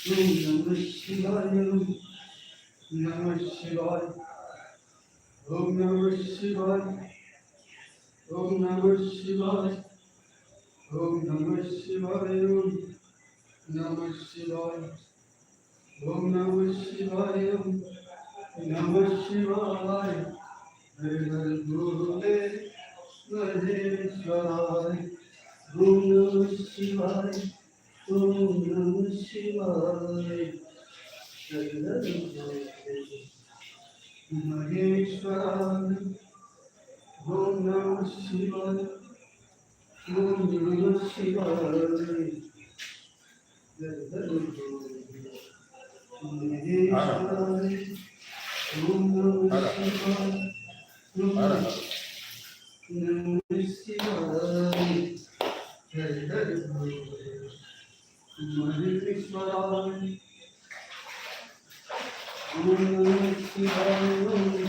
Om Namah Shivaya. Namah Shivaya. Om Namah Shivaya. Om Namah Shivaya. Om Namah Shivaya. Namah Shivaya. Om Namah Shivaya. Namah Shivaya. Hare Hare Bole Maheshwaraya. Om Namah Shivaya. Om Namah Shivaya. Hare Hare Bole Maheshwaraya. Om Namah Shivaya. Om Namah Shivaya. Hare Hare Bole Maheshwaraya. Om Namah Shivaya. Om Namah Shivaya. Hare Hare Bole Maheshwaraya. Om Namah Shivaya.